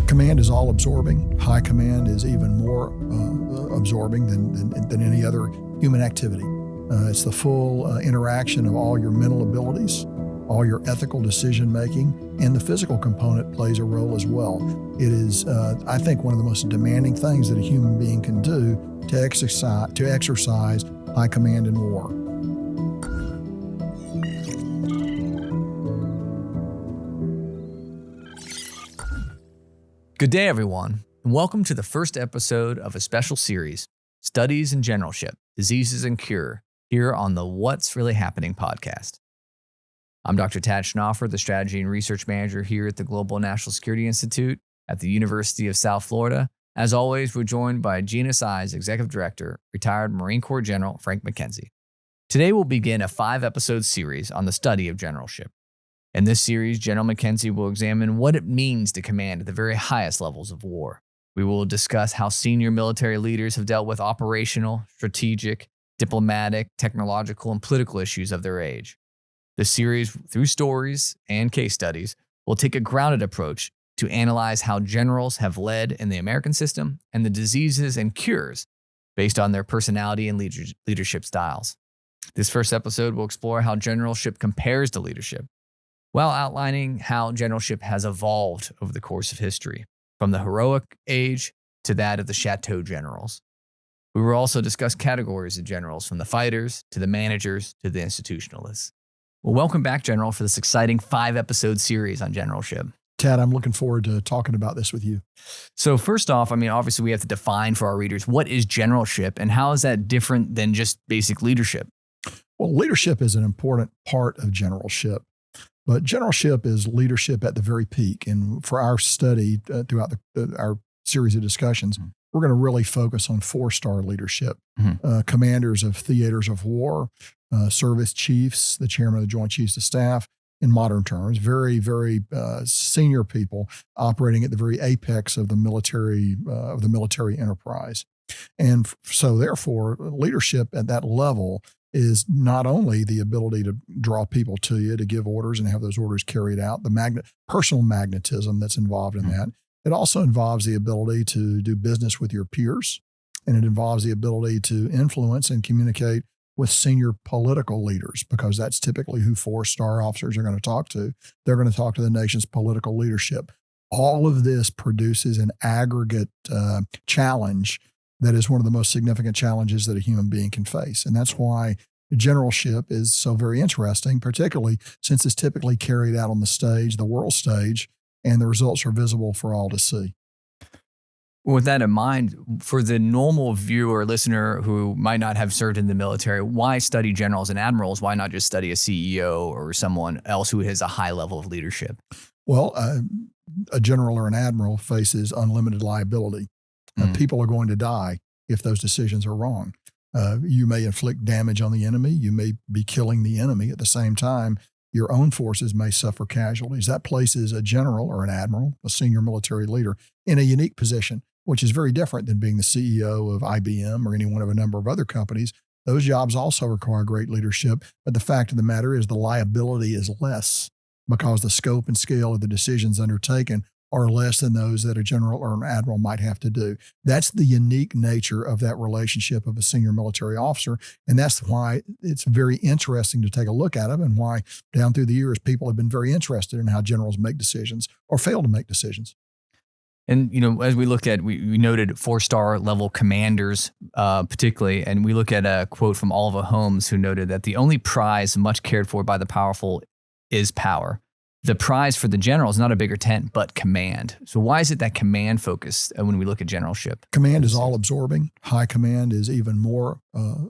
Command is all absorbing. High command is even more absorbing than any other human activity. It's the full interaction of all your mental abilities, all your ethical decision making, and the physical component plays a role as well. It is, I think, one of the most demanding things that a human being can do to exercise high command in war. Good day, everyone, and welcome to the first episode of a special series, Studies in Generalship, Diseases and Cure, here on the What's Really Happening podcast. I'm Dr. Tad Schnoffer, the Strategy and Research Manager here at the Global National Security Institute at the University of South Florida. As always, we're joined by GNSI's Executive Director, retired Marine Corps General Frank McKenzie. Today, we'll begin a 5-episode series on the study of generalship. In this series, General McKenzie will examine what it means to command at the very highest levels of war. We will discuss how senior military leaders have dealt with operational, strategic, diplomatic, technological, and political issues of their age. This series, through stories and case studies, will take a grounded approach to analyze how generals have led in the American system and the diseases and cures based on their personality and leadership styles. This first episode will explore how generalship compares to leadership, while outlining how generalship has evolved over the course of history, from the heroic age to that of the Chateau generals. We will also discuss categories of generals, from the fighters to the managers to the institutionalists. Well, welcome back, General, for this exciting 5-episode series on generalship. Tad, I'm looking forward to talking about this with you. So first off, obviously we have to define for our readers, what is generalship and how is that different than just basic leadership? Well, leadership is an important part of generalship. But generalship is leadership at the very peak. And for our study throughout our series of discussions, we're going to really focus on 4-star leadership. Commanders of theaters of war, service chiefs, the chairman of the Joint Chiefs of Staff, in modern terms, very, very senior people operating at the very apex of the military enterprise. And so therefore, leadership at that level is not only the ability to draw people to you, to give orders and have those orders carried out, the personal magnetism that's involved in that. It also involves the ability to do business with your peers, and it involves the ability to influence and communicate with senior political leaders, because that's typically who 4-star officers are going to talk to. They're going to talk to the nation's political leadership. All of this produces an aggregate challenge that is one of the most significant challenges that a human being can face. And that's why generalship is so very interesting, particularly since it's typically carried out on the stage, the world stage, and the results are visible for all to see. With that in mind, for the normal viewer, listener who might not have served in the military, why study generals and admirals? Why not just study a CEO or someone else who has a high level of leadership? Well, a general or an admiral faces unlimited liability. People are going to die if those decisions are wrong. You may inflict damage on the enemy. You may be killing the enemy. At the same time, your own forces may suffer casualties. That places a general or an admiral, a senior military leader, in a unique position, which is very different than being the CEO of IBM or any one of a number of other companies. Those jobs also require great leadership. But the fact of the matter is the liability is less because the scope and scale of the decisions undertaken are less than those that a general or an admiral might have to do. That's the unique nature of that relationship of a senior military officer. And that's why it's very interesting to take a look at it, and why down through the years, people have been very interested in how generals make decisions or fail to make decisions. And, as we look at, we noted 4-star level commanders, particularly, and we look at a quote from Wendell Holmes, who noted that the only prize much cared for by the powerful is power. The prize for the general is not a bigger tent, but command. So why is it that command focused when we look at generalship? Command is all absorbing. High command is even more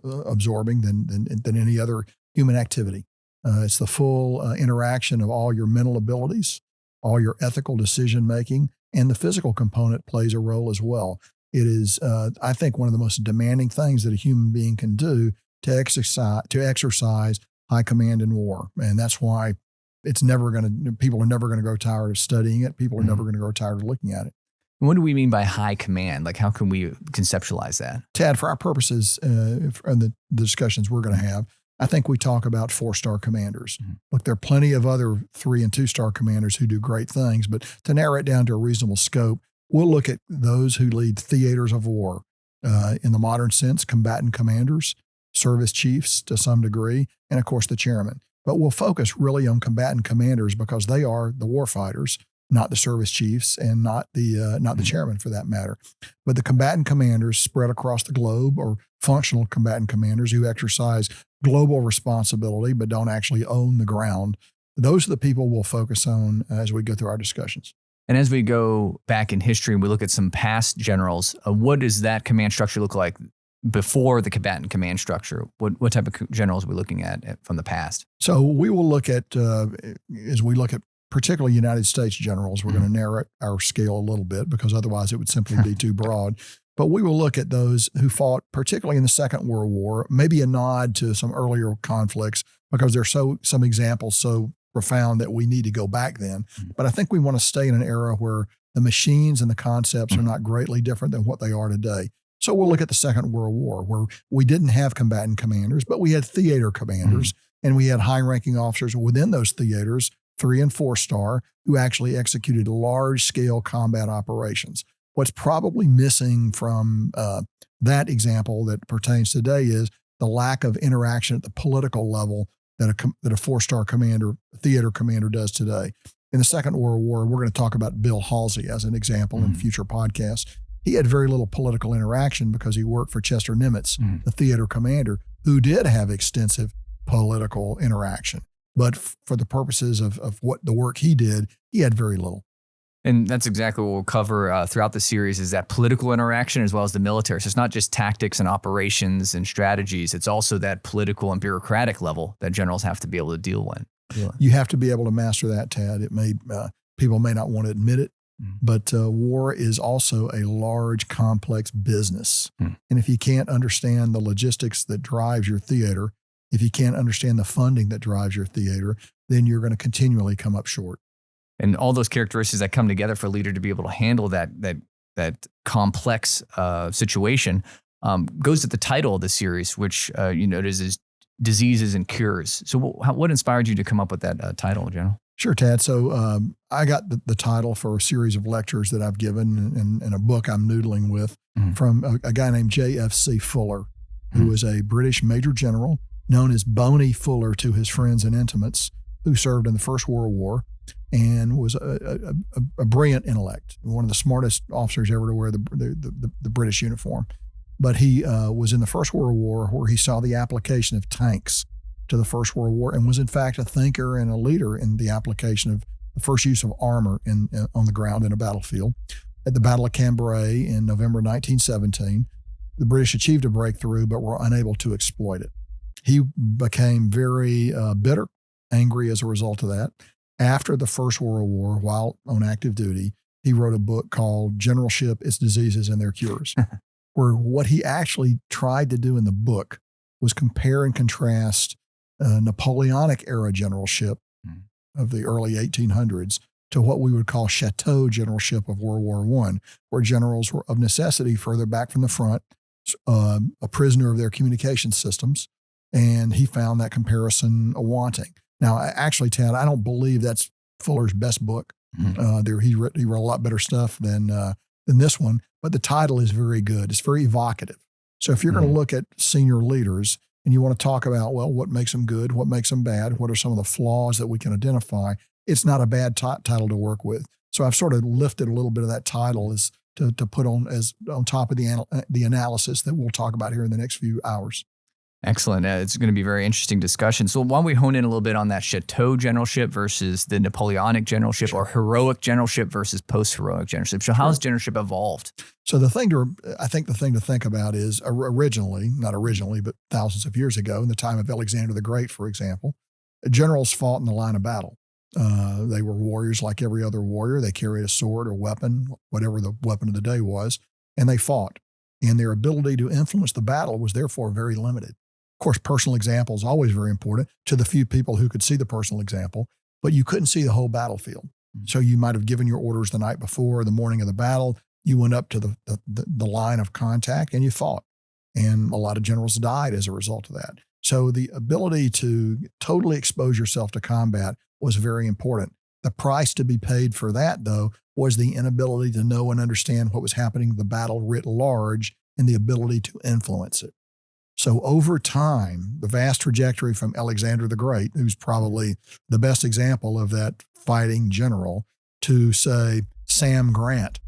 absorbing than any other human activity. It's the full interaction of all your mental abilities, all your ethical decision making, and the physical component plays a role as well. It is, I think, one of the most demanding things that a human being can do to exercise high command in war. And that's why people are never going to grow tired of studying it. People are never going to grow tired of looking at it. What do we mean by high command? Like, how can we conceptualize that? Tad, for our purposes and the discussions we're going to have, I think we talk about 4-star commanders. Mm-hmm. Look, there are plenty of other 3 and 2-star commanders who do great things, but to narrow it down to a reasonable scope, we'll look at those who lead theaters of war. In the modern sense, combatant commanders, service chiefs to some degree, and of course the chairman. But we'll focus really on combatant commanders because they are the war fighters, not the service chiefs and not the chairman for that matter. But the combatant commanders spread across the globe, or functional combatant commanders who exercise global responsibility but don't actually own the ground. Those are the people we'll focus on as we go through our discussions. And as we go back in history and we look at some past generals, what does that command structure look like before the combatant command structure? What type of generals are we looking at from the past? So we will look at, as we look at particularly United States generals, we're going to narrow our scale a little bit because otherwise it would simply be too broad. But we will look at those who fought, particularly in the Second World War, maybe a nod to some earlier conflicts because there's some examples so profound that we need to go back then. But I think we want to stay in an era where the machines and the concepts are not greatly different than what they are today. So we'll look at the Second World War, where we didn't have combatant commanders, but we had theater commanders, and we had high-ranking officers within those theaters, 3 and 4-star, who actually executed large-scale combat operations. What's probably missing from that example that pertains today is the lack of interaction at the political level that a 4-star commander, theater commander does today. In the Second World War, we're going to talk about Bill Halsey as an example in future podcasts. He had very little political interaction because he worked for Chester Nimitz, the theater commander, who did have extensive political interaction. But for the purposes of what the work he did, he had very little. And that's exactly what we'll cover throughout the series, is that political interaction as well as the military. So it's not just tactics and operations and strategies. It's also that political and bureaucratic level that generals have to be able to deal with. You have to be able to master that, Tad. People may not want to admit it, but war is also a large, complex business. And if you can't understand the logistics that drives your theater, if you can't understand the funding that drives your theater, then you're going to continually come up short. And all those characteristics that come together for a leader to be able to handle that complex situation goes to the title of the series, which it is Diseases and Cures. So what inspired you to come up with that title, General? Sure, Tad. So I got the title for a series of lectures that I've given in a book I'm noodling with from a guy named J.F.C. Fuller, who was a British major general known as Boney Fuller to his friends and intimates, who served in the First World War and was a brilliant intellect, one of the smartest officers ever to wear the British uniform. But he was in the First World War, where he saw the application of tanks to the First World War and was in fact a thinker and a leader in the application of the first use of armor on the ground in a battlefield. At the Battle of Cambrai in November 1917, the British achieved a breakthrough but were unable to exploit it. He became very bitter, angry as a result of that. After the First World War, while on active duty, he wrote a book called Generalship, Its Diseases and Their Cures, where what he actually tried to do in the book was compare and contrast Napoleonic era generalship of the early 1800s to what we would call Chateau generalship of World War I, where generals were of necessity further back from the front, a prisoner of their communication systems, and he found that comparison wanting. Now, actually, Tad, I don't believe that's Fuller's best book. He wrote a lot better stuff than this one, but the title is very good. It's very evocative. So if you're going to look at senior leaders and you want to talk about, well, what makes them good, what makes them bad, what are some of the flaws that we can identify, it's not a bad title to work with. So I've sort of lifted a little bit of that title as to put on top of the analysis that we'll talk about here in the next few hours. Excellent. It's going to be a very interesting discussion. So why don't we hone in a little bit on that Chateau generalship versus the Napoleonic generalship, or heroic generalship versus post-heroic generalship. So how has generalship evolved? So I think the thing to think about is not originally, but thousands of years ago, in the time of Alexander the Great, for example, generals fought in the line of battle. They were warriors like every other warrior. They carried a sword or weapon, whatever the weapon of the day was, and they fought. And their ability to influence the battle was therefore very limited. Of course, personal example is always very important to the few people who could see the personal example, but you couldn't see the whole battlefield. So you might have given your orders the night before, the morning of the battle. You went up to the line of contact and you fought. And a lot of generals died as a result of that. So the ability to totally expose yourself to combat was very important. The price to be paid for that, though, was the inability to know and understand what was happening in the battle writ large and the ability to influence it. So over time, the vast trajectory from Alexander the Great, who's probably the best example of that fighting general, to say Sam Grant,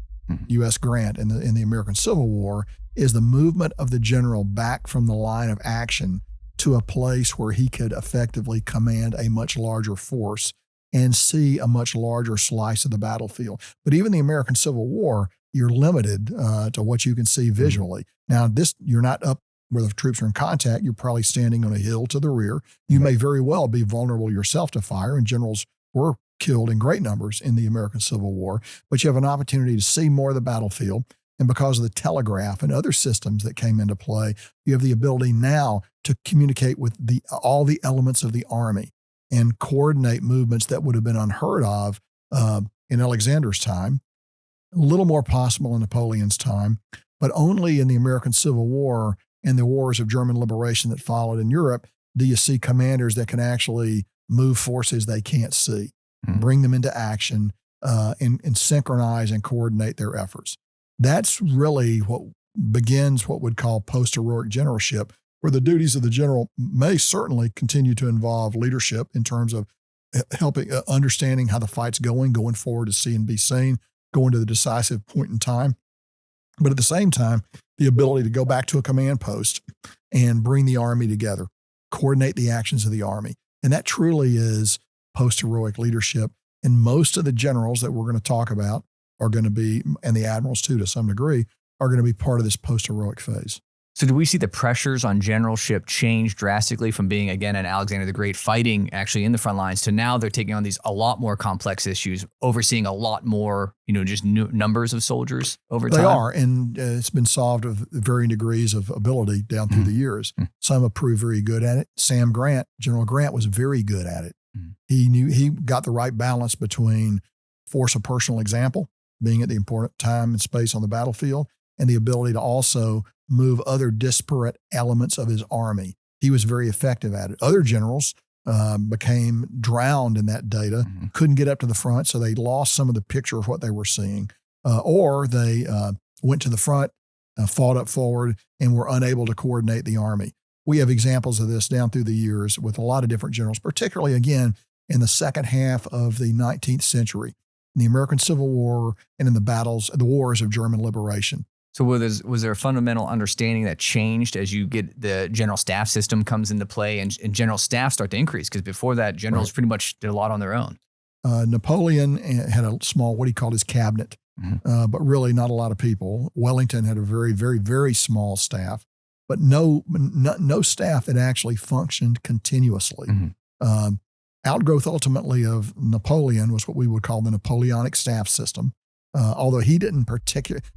U.S. Grant in the American Civil War, is the movement of the general back from the line of action to a place where he could effectively command a much larger force and see a much larger slice of the battlefield. But even the American Civil War, you're limited to what you can see visually. Now, you're not up where the troops are in contact. You're probably standing on a hill to the rear. You may very well be vulnerable yourself to fire, and generals were killed in great numbers in the American Civil War, but you have an opportunity to see more of the battlefield. And because of the telegraph and other systems that came into play, you have the ability now to communicate with all the elements of the army and coordinate movements that would have been unheard of in Alexander's time, a little more possible in Napoleon's time, but only in the American Civil War and the wars of German liberation that followed in Europe do you see commanders that can actually move forces they can't see, bring them into action, and synchronize and coordinate their efforts. That's really what begins what we'd call post-heroic generalship, where the duties of the general may certainly continue to involve leadership in terms of helping, understanding how the fight's going forward to see and be seen, going to the decisive point in time. But at the same time, the ability to go back to a command post and bring the army together, coordinate the actions of the army. And that truly is post-heroic leadership. And most of the generals that we're going to talk about are going to be, and the admirals too to some degree, are going to be part of this post-heroic phase. So do we see the pressures on generalship change drastically from being, again, an Alexander the Great fighting actually in the front lines to now they're taking on these a lot more complex issues, overseeing a lot more, just numbers of soldiers over time? They are, and it's been solved with varying degrees of ability down through the years. Some have proved very good at it. General Grant was very good at it. He got the right balance between force of personal example, being at the important time and space on the battlefield, and the ability to also move other disparate elements of his army. He was very effective at it. Other generals became drowned in that data, couldn't get up to the front, so they lost some of the picture of what they were seeing, or they went to the front, fought up forward, and were unable to coordinate the army. We have examples of this down through the years with a lot of different generals, particularly, again, in the second half of the 19th century, in the American Civil War and in the wars of German liberation. So was there a fundamental understanding that changed as you get the general staff system comes into play and general staff start to increase? Because before that, generals pretty much did a lot on their own. Napoleon had a small, what he called his cabinet, but really not a lot of people. Wellington had a very, very, very small staff, but no staff that actually functioned continuously. Outgrowth ultimately of Napoleon was what we would call the Napoleonic staff system. Although he didn't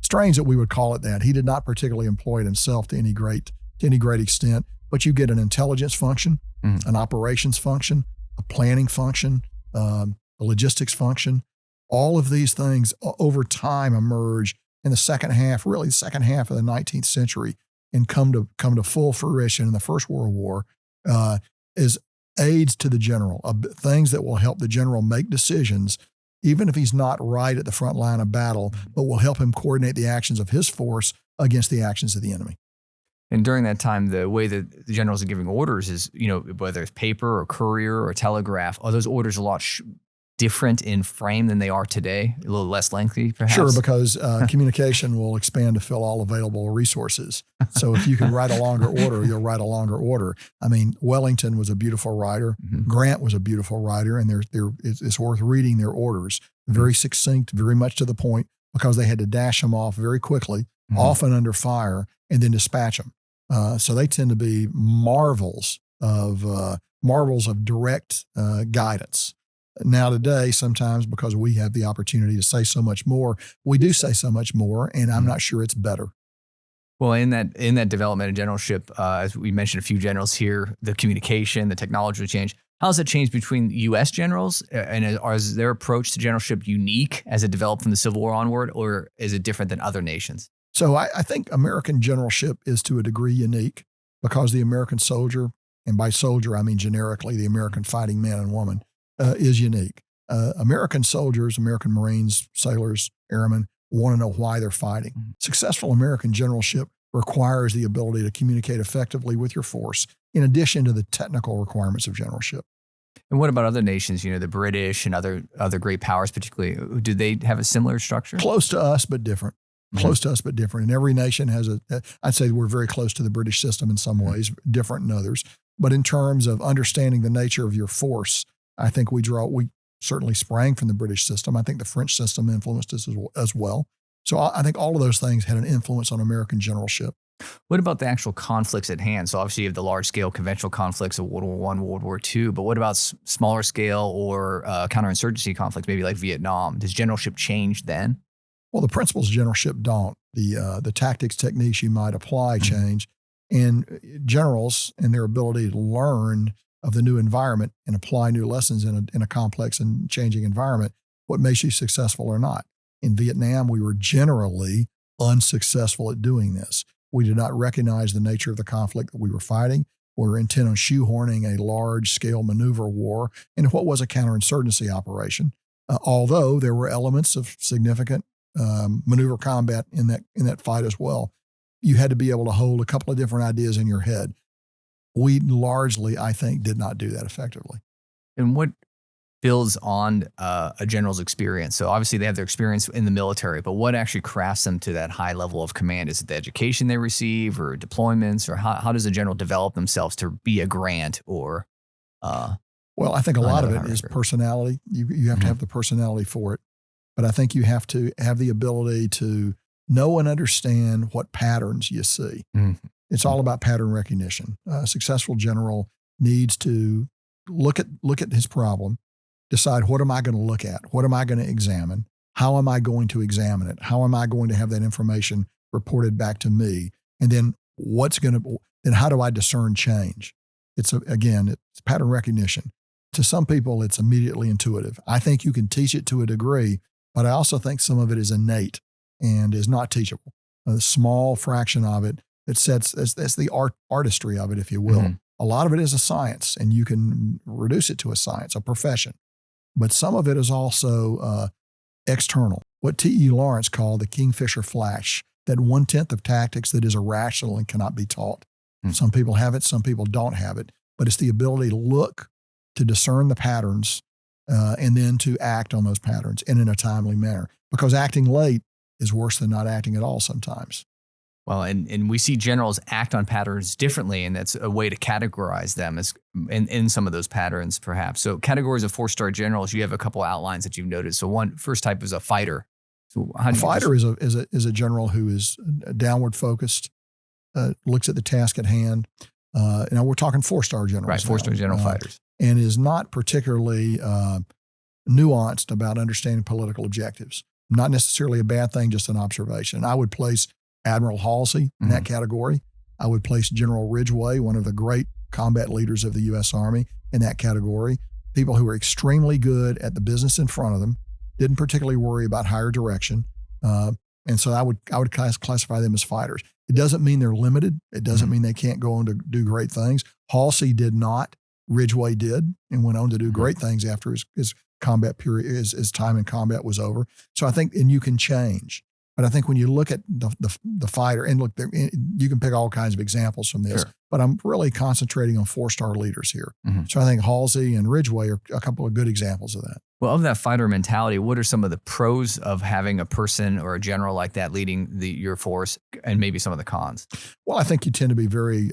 strange that we would call it that. He did not particularly employ it himself to any great extent, but you get an intelligence function, an operations function, a planning function, a logistics function. All of these things over time emerge in the second half of the 19th century and come to full fruition in the First World War as aids to the general, things that will help the general make decisions even if he's not right at the front line of battle, but will help him coordinate the actions of his force against the actions of the enemy. And during that time, the way that the generals are giving orders is, whether it's paper or courier or telegraph, are those orders a lot different in frame than they are today? A little less lengthy, perhaps? Sure, because communication will expand to fill all available resources. So if you can write a longer order, you'll write a longer order. I mean, Wellington was a beautiful writer. Grant was a beautiful writer, and it's worth reading their orders. Very succinct, very much to the point, because they had to dash them off very quickly, often under fire, and then dispatch them. So they tend to be marvels of direct guidance. Now today, sometimes because we have the opportunity to say so much more, we do say so much more, and I'm not sure it's better. Well, in that development of generalship, as we mentioned a few generals here, the communication, the technology change. How has it changed between U.S. generals, and is their approach to generalship unique as it developed from the Civil War onward, or is it different than other nations? So I think American generalship is to a degree unique because the American soldier and by soldier I mean generically the American fighting man and woman, is unique. American soldiers, American Marines, sailors, airmen want to know why they're fighting. Mm-hmm. Successful American generalship requires the ability to communicate effectively with your force, in addition to the technical requirements of generalship. And what about other nations? The British and other great powers, particularly. Do they have a similar structure? Close to us, but different. Close to us, but different. And every nation has I'd say we're very close to the British system in some ways, different in others. But in terms of understanding the nature of your force, I think we certainly sprang from the British system. I think the French system influenced us as well. So I think all of those things had an influence on American generalship. What about the actual conflicts at hand? So obviously you have the large-scale conventional conflicts of World War I, World War II, but what about smaller scale or counterinsurgency conflicts, maybe like Vietnam? Does generalship change then? Well, the principles of generalship don't. The tactics, techniques you might apply change. And generals and their ability to learn of the new environment and apply new lessons in a complex and changing environment, what makes you successful or not. In Vietnam, we were generally unsuccessful at doing this. We did not recognize the nature of the conflict that we were fighting. We were intent on shoehorning a large-scale maneuver war into what was a counterinsurgency operation, although there were elements of significant maneuver combat in that fight as well. You had to be able to hold a couple of different ideas in your head. We largely, I think, did not do that effectively. And what builds on a general's experience? So obviously they have their experience in the military, but what actually crafts them to that high level of command? Is it the education they receive or deployments, or how does a general develop themselves to be a Grant or? Well, I think a lot of it is personality. You have to have the personality for it. But I think you have to have the ability to know and understand what patterns you see. Mm-hmm. It's all about pattern recognition. A successful general needs to look at his problem, decide what am I going to look at? What am I going to examine? How am I going to examine it? How am I going to have that information reported back to me? And then then how do I discern change? It's pattern recognition. To some people, it's immediately intuitive. I think you can teach it to a degree, but I also think some of it is innate and is not teachable. A small fraction of it that's the artistry of it, if you will. Mm-hmm. A lot of it is a science, and you can reduce it to a science, a profession. But some of it is also external. What T.E. Lawrence called the Kingfisher flash, that 1/10 of tactics that is irrational and cannot be taught. Mm-hmm. Some people have it, some people don't have it. But it's the ability to look, to discern the patterns, and then to act on those patterns and in a timely manner. Because acting late is worse than not acting at all sometimes. Well, and we see generals act on patterns differently, and that's a way to categorize them as in some of those patterns, perhaps. So categories of 4-star generals, you have a couple outlines that you've noted. So first type is a fighter. So a fighter is a general who is downward focused, looks at the task at hand. Now we're talking 4-star generals. Right, 4-star general fighters. And is not particularly nuanced about understanding political objectives. Not necessarily a bad thing, just an observation. I would place Admiral Halsey in that category. I would place General Ridgeway, one of the great combat leaders of the U.S. Army, in that category. People who are extremely good at the business in front of them, didn't particularly worry about higher direction. And so I would classify them as fighters. It doesn't mean they're limited. It doesn't mean they can't go on to do great things. Halsey did not. Ridgeway did, and went on to do great things after his combat period, his time in combat was over. So I think, and you can change. But I think when you look at the fighter, and look, you can pick all kinds of examples from this, but I'm really concentrating on 4-star leaders here. Mm-hmm. So I think Halsey and Ridgeway are a couple of good examples of that. Well, of that fighter mentality, what are some of the pros of having a person or a general like that leading your force, and maybe some of the cons? Well, I think you tend to be very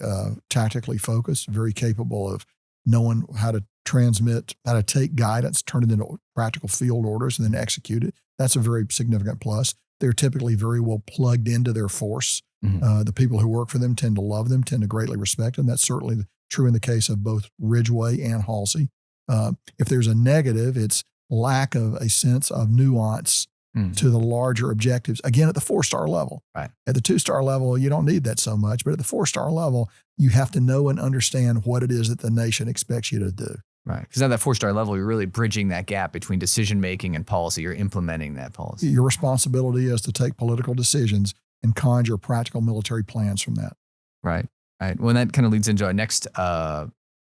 tactically focused, very capable of knowing how to transmit, how to take guidance, turn it into practical field orders, and then execute it. That's a very significant plus. They're typically very well plugged into their force. Mm-hmm. The people who work for them tend to love them, tend to greatly respect them. That's certainly true in the case of both Ridgeway and Halsey. If there's a negative, it's lack of a sense of nuance to the larger objectives. Again, at the 4-star level. Right. At the 2-star level, you don't need that so much. But at the 4-star level, you have to know and understand what it is that the nation expects you to do. Right. Because at that 4-star level, you're really bridging that gap between decision-making and policy. You're implementing that policy. Your responsibility is to take political decisions and conjure practical military plans from that. Right. Right. Well, that kind of leads into our next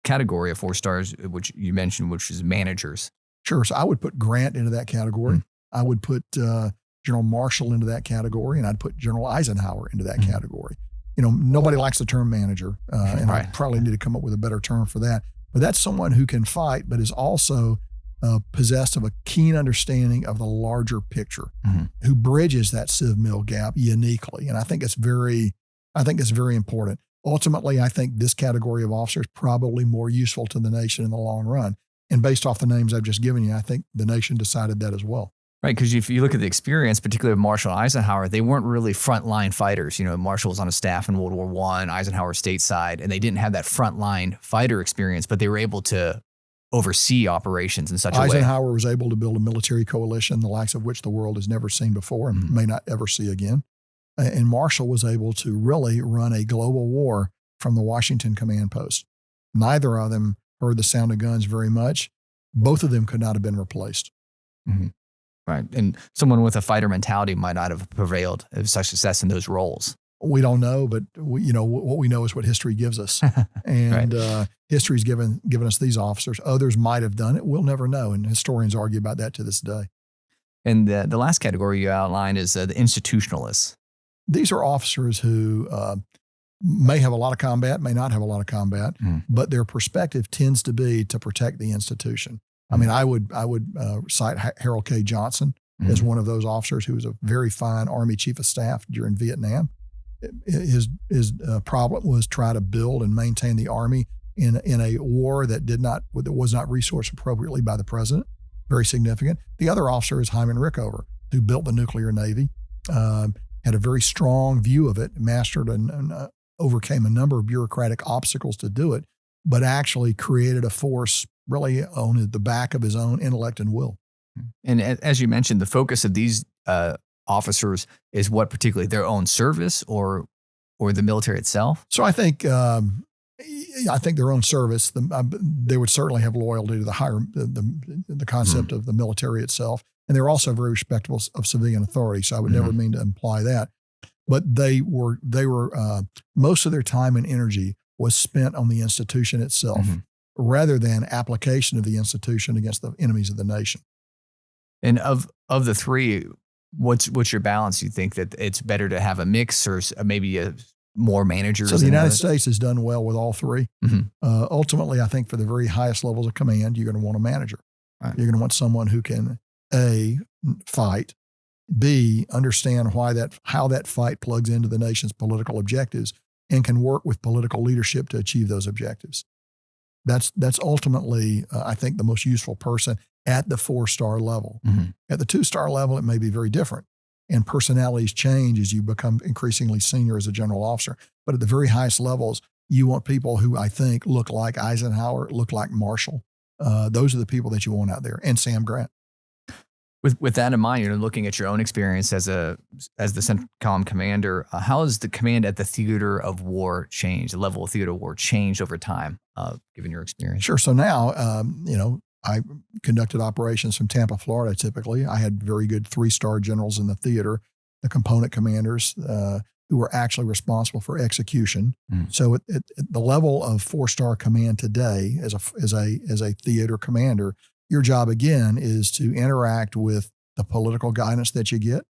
category of 4 stars, which you mentioned, which is managers. Sure. So I would put Grant into that category. I would put General Marshall into that category, and I'd put General Eisenhower into that category. Nobody likes the term manager, and I probably need to come up with a better term for that. But that's someone who can fight, but is also possessed of a keen understanding of the larger picture, who bridges that Civ Mill gap uniquely. And I think it's very important. Ultimately, I think this category of officer is probably more useful to the nation in the long run. And based off the names I've just given you, I think the nation decided that as well. Right, because if you look at the experience, particularly of Marshall and Eisenhower, they weren't really frontline fighters. Marshall was on a staff in World War I, Eisenhower stateside, and they didn't have that frontline fighter experience, but they were able to oversee operations in such a way. Eisenhower was able to build a military coalition, the likes of which the world has never seen before and may not ever see again. And Marshall was able to really run a global war from the Washington command post. Neither of them heard the sound of guns very much. Both of them could not have been replaced. Right. And someone with a fighter mentality might not have prevailed of such success in those roles. We don't know, but what we know is what history gives us. And history's given us these officers. Others might have done it. We'll never know. And historians argue about that to this day. And the last category you outlined is the institutionalists. These are officers who may have a lot of combat, may not have a lot of combat, but their perspective tends to be to protect the institution. I mean, I would cite Harold K. Johnson as one of those officers who was a very fine Army Chief of Staff during Vietnam. His problem was try to build and maintain the Army in a war that was not resourced appropriately by the president. Very significant. The other officer is Hyman Rickover, who built the nuclear navy, had a very strong view of it, mastered and overcame a number of bureaucratic obstacles to do it, but actually created a force really on the back of his own intellect and will. And as you mentioned, the focus of these officers is what particularly their own service or the military itself? So I think their own service. They would certainly have loyalty to the concept of the military itself, and they're also very respectful of civilian authority. So I would never mean to imply that, but they were most of their time and energy was spent on the institution itself, rather than application of the institution against the enemies of the nation. And of the three, what's your balance? You think that it's better to have a mix or maybe more managers? So the United States has done well with all three. Ultimately, I think for the very highest levels of command, you're going to want a manager. Right. You're going to want someone who can A, fight, B, understand how that fight plugs into the nation's political objectives and can work with political leadership to achieve those objectives. That's ultimately, I think, the most useful person at the 4-star level. At the 2-star level, it may be very different. And personalities change as you become increasingly senior as a general officer. But at the very highest levels, you want people who I think look like Eisenhower, look like Marshall. Those are the people that you want out there, and Sam Grant. With that in mind, looking at your own experience as the CENTCOM commander, how has the command at the theater of war changed, the level of theater of war changed over time, given your experience? Sure. So now, I conducted operations from Tampa, Florida, typically. I had very good 3-star generals in the theater, the component commanders who were actually responsible for execution. So at the level of 4-star command today as a theater commander, your job, again, is to interact with the political guidance that you get,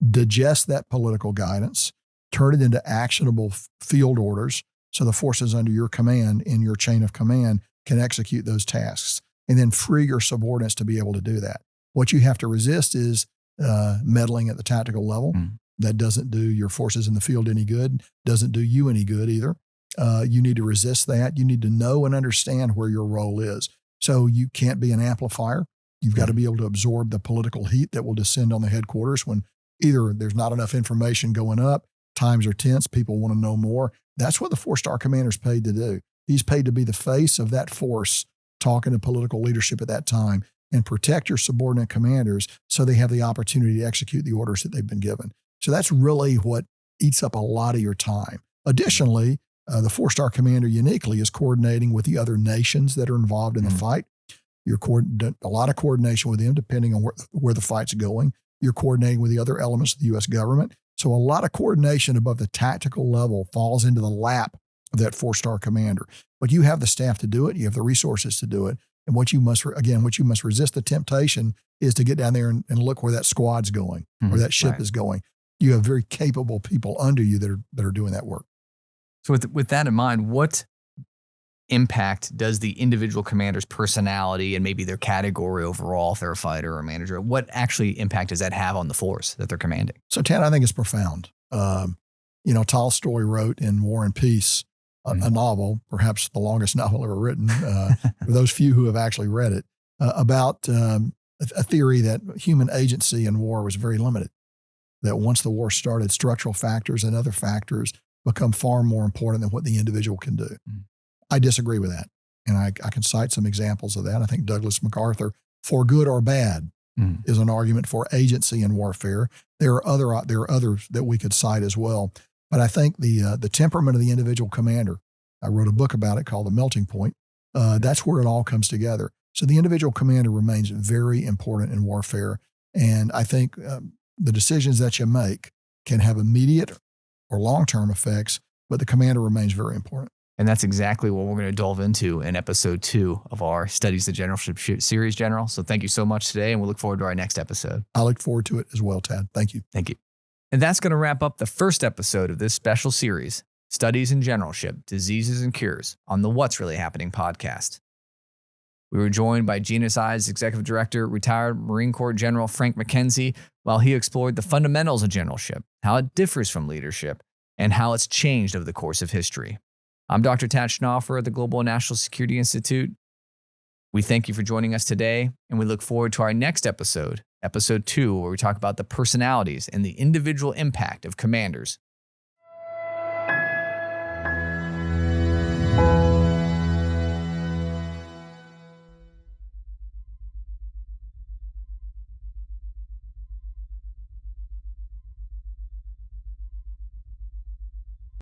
digest that political guidance, turn it into actionable field orders so the forces under your command in your chain of command can execute those tasks, and then free your subordinates to be able to do that. What you have to resist is meddling at the tactical level. That doesn't do your forces in the field any good, doesn't do you any good either. You need to resist that. You need to know and understand where your role is. So you can't be an amplifier. You've got to be able to absorb the political heat that will descend on the headquarters when either there's not enough information going up, times are tense, people want to know more. That's what the 4-star commander's paid to do. He's paid to be the face of that force, talking to political leadership at that time, and protect your subordinate commanders so they have the opportunity to execute the orders that they've been given. So that's really what eats up a lot of your time. Additionally, the 4-star commander uniquely is coordinating with the other nations that are involved in the fight. You're a lot of coordination with them depending on where the fight's going. You're coordinating with the other elements of the U.S. government. So a lot of coordination above the tactical level falls into the lap of that 4-star commander. But you have the staff to do it. You have the resources to do it. And what you must resist the temptation is to get down there and look where that squad's going or that ship is going. You have very capable people under you that are doing that work. So with that in mind, what impact does the individual commander's personality and maybe their category overall, if they're a fighter or a manager, what actually impact does that have on the force that they're commanding? So, Tad, I think it's profound. Tolstoy wrote in War and Peace a novel, perhaps the longest novel ever written, for those few who have actually read it, about a theory that human agency in war was very limited, that once the war started, structural factors and other factors become far more important than what the individual can do. I disagree with that. And I can cite some examples of that. I think Douglas MacArthur, for good or bad, is an argument for agency in warfare. There are others that we could cite as well. But I think the temperament of the individual commander, I wrote a book about it called The Melting Point. That's where it all comes together. So the individual commander remains very important in warfare. And I think the decisions that you make can have immediate or long-term effects, but the commander remains very important. And that's exactly what we're going to delve into in episode 2 of our Studies the Generalship series, General. So thank you so much today, and we look forward to our next episode. I look forward to it as well, Tad. Thank you. Thank you. And that's going to wrap up the first episode of this special series, Studies in Generalship, Diseases and Cures, on the What's Really Happening podcast. We were joined by GNSI's Executive Director, retired Marine Corps General Frank McKenzie, while he explored the fundamentals of generalship, how it differs from leadership, and how it's changed over the course of history. I'm Dr. Tat Schnaufer at the Global National Security Institute. We thank you for joining us today, and we look forward to our next episode, episode 2, where we talk about the personalities and the individual impact of commanders